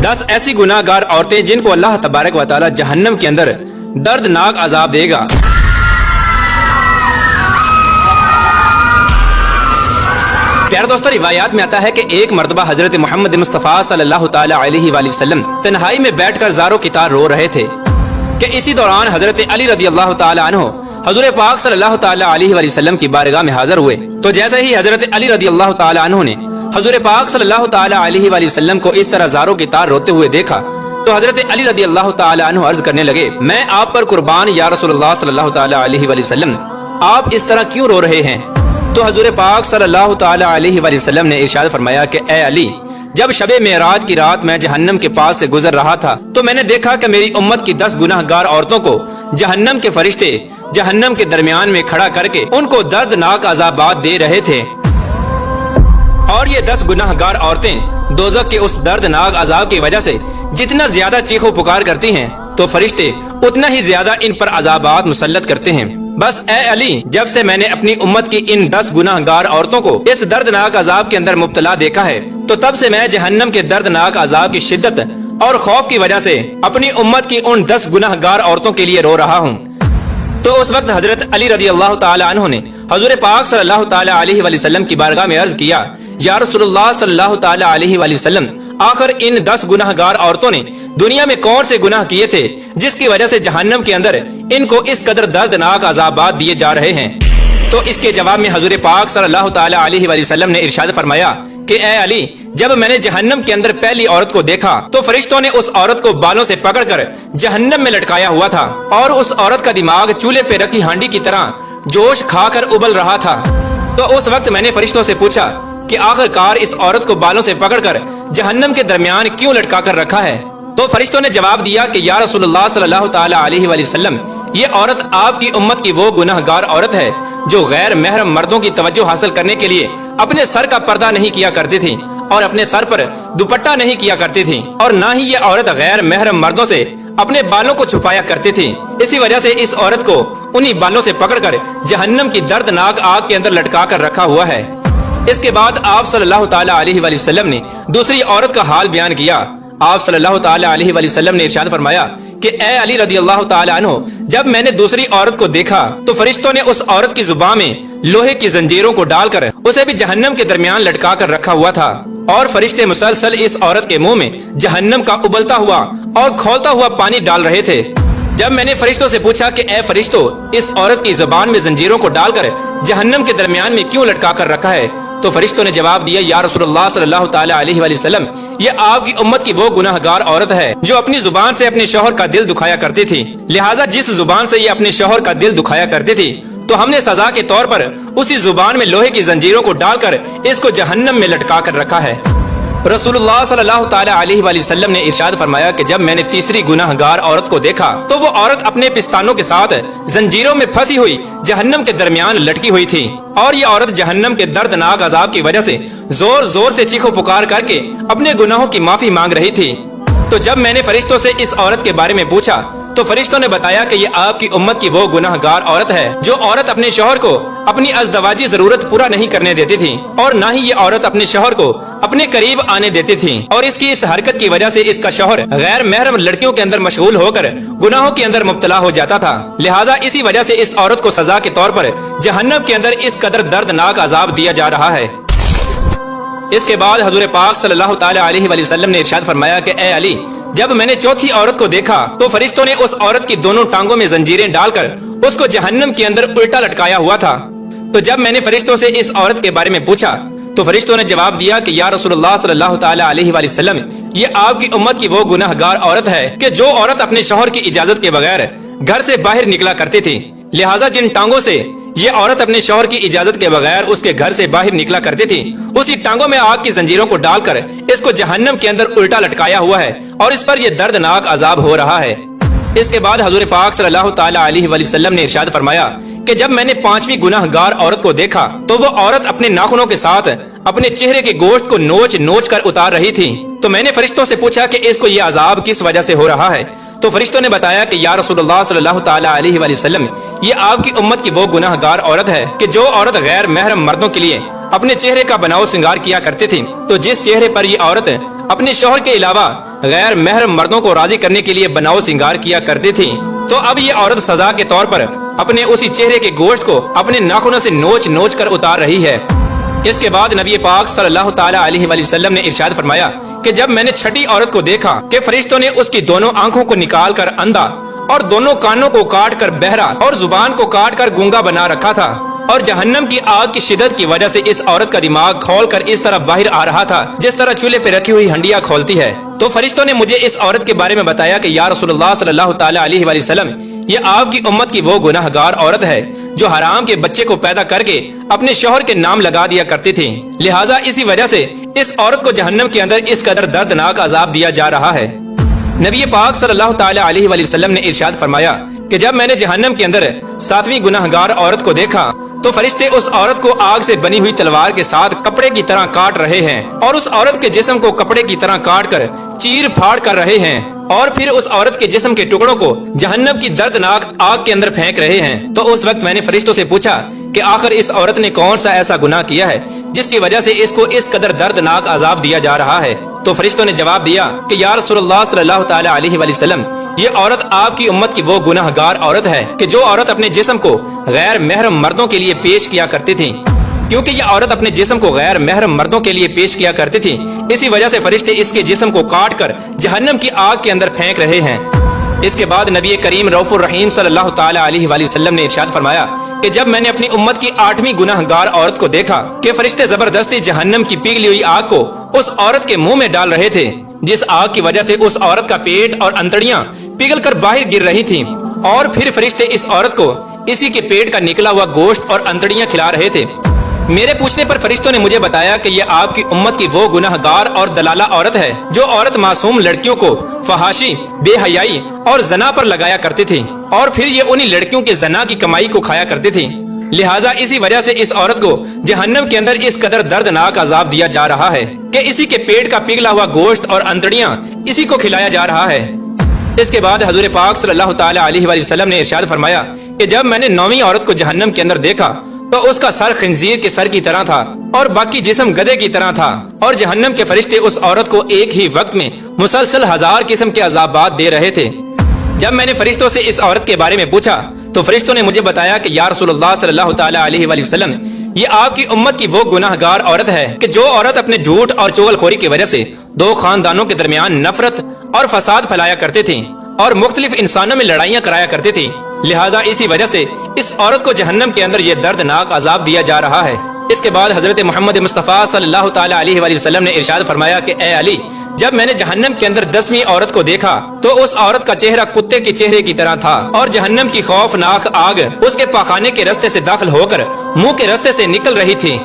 10 ऐसी गुनाहगार औरतें जिनको अल्लाह तबारक व तआला जहन्नम के अंदर दर्दनाक अजाब देगा। प्यारे दोस्तों, रिवायात में आता है कि एक मर्तबा हजरत मोहम्मद मुस्तफ़ा सल्लल्लाहु तआला अलैहि वसल्लम तन्हाई में बैठकर ज़ारो की तार रो रहे थे कि इसी दौरान हजरत अली रज़ियल्लाहु तआला अन्हु हुज़ूर पाक सल्लल्लाहु तआला अलैहि वसल्लम की बारगाह में हाजिर हुए। तो जैसे ही हजरत अली रज़ियल्लाहु तआला अन्हु ने हुज़ूर पाक सल्लल्लाहु तआला अलैहि वसल्लम को इस तरह ज़ारो की तार रोते हुए देखा तो हजरत अली रज़ियल्लाहु तआला अन्हु अर्ज करने लगे, मैं आप पर कुर्बान या रसूलुल्लाह सल्लल्लाहु तआला अलैहि वसल्लम, आप इस तरह क्यों रो रहे हैं? तो हुज़ूर पाक सल्लल्लाहु तआला अलैहि वसल्लम ने इरशाद फरमाया कि ए अली, जब शबे मेराज की रात मैं जहन्नम के पास से गुजर रहा था तो मैंने देखा कि मेरी उम्मत की 10 गुनाहगार औरतों को जहन्नम के फरिश्ते जहन्नम के दरमियान में खड़ा करके उनको दर्दनाक अज़ाबात दे रहे थे, और ये 10 गुनाहगार औरतें दोज़ख के उस दर्दनाक अज़ाब की वजह से जितना ज्यादा चीखो पुकार करती हैं तो फरिश्ते उतना ही ज्यादा इन पर अज़ाबात मुसल्लत करते हैं। बस ए अली, जब से मैंने अपनी उम्मत की इन 10 गुनाहगार औरतों को इस दर्दनाक अज़ाब के अंदर मुब्तला देखा है तो तब से मैं जहन्नम के दर्दनाक अज़ाब की शिद्दत और खौफ की वजह से अपनी उम्मत की उन 10 गुनाहगार औरतों के लिए रो रहा हूँ। तो उस वक्त हजरत अली रज़ियल्लाहु तआला अन्हु ने हुज़ूर पाक सल्लल्लाहु तआला अलैहि वसल्लम की बारगाह में अर्ज किया, या रसूलुल्लाह सल्लल्लाहु तआला अलैहि वसल्लम, आखिर इन 10 गुनाहगार औरतों ने दुनिया में कौन से गुनाह किए थे जिसकी वजह से जहन्नम के अंदर इनको इस कदर दर्दनाक अज़ाबात दिए जा रहे हैं? तो इसके जवाब में हुज़ूर पाक सल्लल्लाहु तआला अलैहि वसल्लम ने इरशाद फरमाया कि ए अली, जब मैंने जहन्नम के अंदर पहली औरत को देखा तो फरिश्तों ने उस औरत को बालों से पकड़कर जहन्नम में लटकाया हुआ था और उस औरत का दिमाग चूल्हे पे रखी हांडी की तरह जोश खाकर उबल रहा था। तो उस वक्त मैंने फरिश्तों से पूछा कि आखिरकार इस औरत को बालों से पकड़कर जहन्नम के दरमियान क्यों लटका कर रखा है? तो फरिश्तों ने जवाब दिया कि या रसूलुल्लाह सल्लल्लाहु तआला अलैहि वसल्लम, ये औरत आपकी उम्मत की वो गुनाहगार औरत है जो गैर महरम मर्दों की तवज्जो हासिल करने के लिए अपने सर का पर्दा नहीं किया करती थी और अपने सर पर दुपट्टा नहीं किया करती थी, और न ही ये औरत गैर महरम मर्दों से अपने बालों को छुपाया करती थी। इसी वजह से इस औरत को उन्हीं बालों से पकड़कर जहन्नम की दर्दनाक आग के अंदर लटका कर रखा हुआ है। इसके बाद आप सल्लल्लाहु तआला अलैहि वसल्लम ने दूसरी औरत का हाल बयान किया। आप सल्लल्लाहु तआला अलैहि वसल्लम ने इरशाद फरमाया कि ए अली रज़ियल्लाहु तआला अन्हु, जब मैंने दूसरी औरत को देखा तो फरिश्तों ने उस औरत की जुबान में लोहे की जंजीरों को डालकर उसे भी जहन्नम के दरमियान लटका कर रखा हुआ था, और फरिश्ते मुसलसल इस औरत के मुंह में जहन्नम का उबलता हुआ और खौलता हुआ पानी डाल रहे थे। जब मैंने फरिश्तों से पूछा कि ए फरिश्तों, इस औरत की जुबान में जंजीरों को डालकर जहन्नम के दरमियान में क्यों लटका कर रखा है? तो फरिश्तों ने जवाब दिया, या रसूलुल्लाह सल्लल्लाहु तआला अलैहि वसल्लम, ये आपकी उम्मत की वो गुनाहगार औरत है जो अपनी जुबान से अपने शौहर का दिल दुखाया करती थी। लिहाजा जिस जुबान से ये अपने शौहर का दिल दुखाया करती थी तो हमने सजा के तौर पर उसी जुबान में लोहे की जंजीरों को डालकर इसको जहन्नम में लटका कर रखा है। रसूलुल्लाह सल्लल्लाहु तआला अलैहि वसल्लम ने इरशाद फरमाया कि जब मैंने तीसरी गुनाहगार औरत को देखा तो वो औरत अपने पिस्तानों के साथ जंजीरों में फंसी हुई जहन्नम के दरमियान लटकी हुई थी, और ये औरत जहन्नम के दर्दनाक अजाब की वजह से जोर जोर से चीखो पुकार करके अपने गुनाहों की माफी मांग रही थी। तो जब मैंने फरिश्तों से इस औरत के बारे में पूछा तो फरिश्तों ने बताया कि ये आपकी उम्मत की वो गुनाहगार औरत है जो औरत अपने शौहर को अपनी अज़दवाजी जरूरत पूरा नहीं करने देती थी, और न ही ये औरत अपने शौहर को अपने करीब आने देती थी, और इसकी इस हरकत की वजह से इसका शौहर गैर महरम लड़कियों के अंदर मशगूल होकर गुनाहों के अंदर मुब्तला हो जाता था। लिहाजा इसी वजह से इस औरत को सजा के तौर पर जहन्नम के अंदर इस कदर दर्दनाक अजाब दिया जा रहा है। इसके बाद हुज़ूर पाक सल्लल्लाहु तआला अलैहि वसल्लम ने इरशाद फरमाया कि ए अली, जब मैंने चौथी औरत को देखा तो फरिश्तों ने उस औरत की दोनों टांगों में जंजीरें डालकर उसको जहन्नम के अंदर उल्टा लटकाया हुआ था। तो जब मैंने फरिश्तों से इस औरत के बारे में पूछा तो फरिश्तों ने जवाब दिया कि या रसूलुल्लाह सल्लल्लाहु तआला अलैहि वसल्लम, ये आपकी उम्मत की वो गुनाहगार औरत है कि जो औरत अपने शौहर की इजाजत के बगैर घर से बाहर निकला करती थी। लिहाजा जिन टांगों से ये औरत अपने शौहर की इजाजत के बगैर उसके घर से बाहर निकला करती थी, उसी टांगों में आग की जंजीरों को डालकर इसको जहन्नम के अंदर उल्टा लटकाया हुआ है और इस पर यह दर्दनाक अजाब हो रहा है। इसके बाद हुज़ूर पाक सल्लल्लाहु तआला अलैहि वसल्लम ने इरशाद फरमाया कि जब मैंने 5वीं गुनाहगार औरत को देखा तो वो औरत अपने नाखूनों के साथ अपने चेहरे के गोश्त को नोच नोच कर उतार रही थी। तो मैंने फरिश्तों से पूछा कि इसको ये अजाब किस वजह से हो रहा है? तो फरिश्तों ने बताया कि या रसूलुल्लाह सल्लल्लाहु तआला अलैहि वसल्लम, ये आपकी उम्मत की वो गुनाहगार औरत है कि जो औरत गैर महरम मर्दों के लिए अपने चेहरे का बनाव श्रृंगार किया करती थी, तो जिस चेहरे पर ये औरत اپنے شوہر کے علاوہ غیر محرم مردوں کو راضی کرنے کے لیے بناؤ سنگار کیا کرتی تھی، تو اب یہ عورت سزا کے طور پر اپنے اسی چہرے کے گوشت کو اپنے ناخنوں سے نوچ نوچ کر اتار رہی ہے۔ اس کے بعد نبی پاک صلی اللہ تعالی علیہ وآلہ وسلم نے ارشاد فرمایا کہ جب میں نے چھٹی عورت کو دیکھا کہ فرشتوں نے اس کی دونوں آنکھوں کو نکال کر اندھا اور دونوں کانوں کو کاٹ کر بہرا اور زبان کو کاٹ کر گونگا بنا رکھا تھا، اور جہنم کی آگ کی شدت کی وجہ سے اس عورت کا دماغ کھول کر اس طرح باہر آ رہا تھا جس طرح چولہے پہ رکھی ہوئی ہنڈیاں کھولتی ہے، تو فرشتوں نے مجھے اس عورت کے بارے میں بتایا کہ یا رسول اللہ صلی اللہ تعالی علیہ وآلہ وسلم، یہ آپ کی امت کی وہ گناہ گار عورت ہے جو حرام کے بچے کو پیدا کر کے اپنے شوہر کے نام لگا دیا کرتی تھی، لہٰذا اسی وجہ سے اس عورت کو جہنم کے اندر اس قدر دردناک عذاب دیا جا رہا ہے۔ نبی پاک صلی اللہ تعالی علیہ وآلہ وسلم نے ارشاد فرمایا کہ جب میں نے جہنم کے اندر 7ویں گناہ گار عورت کو دیکھا تو فرشتے اس عورت کو آگ سے بنی ہوئی تلوار کے ساتھ کپڑے کی طرح کاٹ رہے ہیں اور اس عورت کے جسم کو کپڑے کی طرح کاٹ کر چیر پھاڑ کر رہے ہیں، اور پھر اس عورت کے جسم کے ٹکڑوں کو جہنم کی دردناک آگ کے اندر پھینک رہے ہیں۔ تو اس وقت میں نے فرشتوں سے پوچھا کہ آخر اس عورت نے کون سا ایسا گناہ کیا ہے جس کی وجہ سے اس کو اس قدر دردناک عذاب دیا جا رہا ہے؟ تو فرشتوں نے جواب دیا کہ یا رسول اللہ صلی اللہ تعالی علیہ وآلہ وسلم، یہ عورت آپ کی امت کی وہ گناہ گار عورت ہے کہ جو عورت اپنے جسم کو غیر محرم مردوں کے لیے پیش کیا کرتی تھی۔ کیونکہ یہ عورت اپنے جسم کو غیر محرم مردوں کے لیے پیش کیا کرتی تھی، اسی وجہ سے فرشتے اس کے جسم کو کاٹ کر جہنم کی آگ کے اندر پھینک رہے ہیں۔ اس کے بعد نبی کریم رؤوف الرحیم صلی اللہ تعالی علیہ وآلہ وسلم نے ارشاد فرمایا کہ جب میں نے اپنی امت کی 8ویں گناہ گار عورت کو دیکھا کہ فرشتے زبردستی جہنم کی پگھلی ہوئی آگ کو اس عورت کے منہ میں ڈال رہے تھے، جس آگ کی وجہ سے اس عورت کا پیٹ اور انتڑیاں پگھل کر باہر گر رہی تھیں، اور پھر فرشتے اس عورت کو اسی کے پیٹ کا نکلا ہوا گوشت اور انتڑیاں کھلا رہے تھے۔ میرے پوچھنے پر فرشتوں نے مجھے بتایا کہ یہ آپ کی امت کی وہ گناہ گار اور دلالہ عورت ہے جو عورت معصوم لڑکیوں کو فحاشی، بے حیائی اور زنا پر لگایا کرتی تھی، اور پھر یہ انہی لڑکیوں کے زنا کی کمائی کو کھایا کرتی تھی، لہٰذا اسی وجہ سے اس عورت کو جہنم کے اندر اس قدر دردناک عذاب دیا جا رہا ہے کہ اسی کے پیٹ کا پگھلا ہوا گوشت اور انتڑیاں اسی کو کھلایا جا رہا ہے۔ اس کے بعد حضور پاک صلی اللہ تعالی علیہ وآلہ وسلم نے ارشاد فرمایا کہ جب میں نے 9ویں عورت کو جہنم کے اندر دیکھا تو اس کا سر خنزیر کے سر کی طرح تھا اور باقی جسم گدھے کی طرح تھا، اور جہنم کے فرشتے اس عورت کو ایک ہی وقت میں مسلسل 1000 قسم کے عذابات دے رہے تھے۔ جب میں نے فرشتوں سے اس عورت کے بارے میں پوچھا تو فرشتوں نے مجھے بتایا کہ یا رسول اللہ صلی اللہ تعالی علیہ وآلہ وسلم، یہ آپ کی امت کی وہ گناہ گار عورت ہے کہ جو عورت اپنے جھوٹ اور چغل خوری کی وجہ سے 2 خاندانوں کے درمیان نفرت اور فساد پھیلایا کرتے تھے اور مختلف انسانوں میں لڑائیاں کرایا کرتے تھے، لہٰذا اسی وجہ سے اس عورت کو جہنم کے اندر یہ دردناک عذاب دیا جا رہا ہے۔ اس کے بعد حضرت محمد مصطفیٰ صلی اللہ تعالی علیہ وآلہ وسلم نے ارشاد فرمایا کہ اے علی، جب میں نے جہنم کے اندر 10ویں عورت کو دیکھا تو اس عورت کا چہرہ کتے کے چہرے کی طرح تھا، اور جہنم کی خوفناک آگ اس کے پاخانے کے راستے سے داخل ہو کر منہ کے راستے سے نکل رہی تھی۔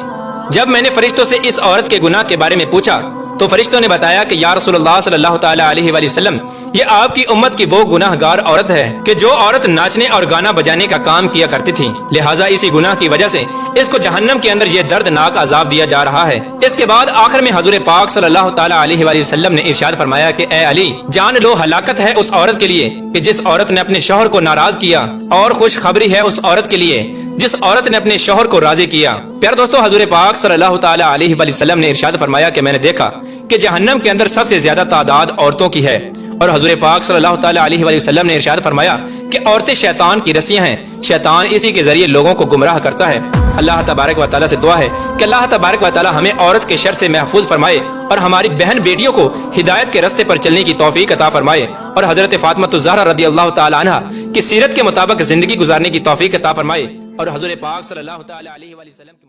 جب میں نے فرشتوں سے اس عورت کے گناہ کے بارے میں پوچھا تو فرشتوں نے بتایا کہ یا رسول اللہ صلی اللہ تعالی علیہ وآلہ وسلم، یہ آپ کی امت کی وہ گناہ گار عورت ہے کہ جو عورت ناچنے اور گانا بجانے کا کام کیا کرتی تھی، لہٰذا اسی گناہ کی وجہ سے اس کو جہنم کے اندر یہ دردناک عذاب دیا جا رہا ہے۔ اس کے بعد آخر میں حضور پاک صلی اللہ تعالی علیہ وآلہ وسلم نے ارشاد فرمایا کہ اے علی، جان لو ہلاکت ہے اس عورت کے لیے کہ جس عورت نے اپنے شوہر کو ناراض کیا، اور خوشخبری ہے اس عورت کے لیے جس عورت نے اپنے شوہر کو راضی کیا۔ پیارے دوستو، حضور پاک صلی اللہ تعالی علیہ وآلہ وسلم نے ارشاد فرمایا کہ میں نے دیکھا کہ جہنم کے اندر سب سے زیادہ تعداد عورتوں کی ہے، اور حضور پاک صلی اللہ تعالی علیہ وآلہ وسلم نے ارشاد فرمایا کہ عورتیں شیطان کی رسیاں ہیں، شیطان اسی کے ذریعے لوگوں کو گمراہ کرتا ہے۔ اللہ تبارک و تعالیٰ سے دعا ہے کہ اللہ تبارک و تعالیٰ ہمیں عورت کے شر سے محفوظ فرمائے اور ہماری بہن بیٹیوں کو ہدایت کے راستے پر چلنے کی توفیق عطا فرمائے، اور حضرت فاطمہ الزہرا رضی اللہ تعالی عنہا کی سیرت کے مطابق زندگی گزارنے کی توفیق عطا فرمائے، اور حضور پاک صلی اللہ تعالی علیہ وآلہ وسلم کی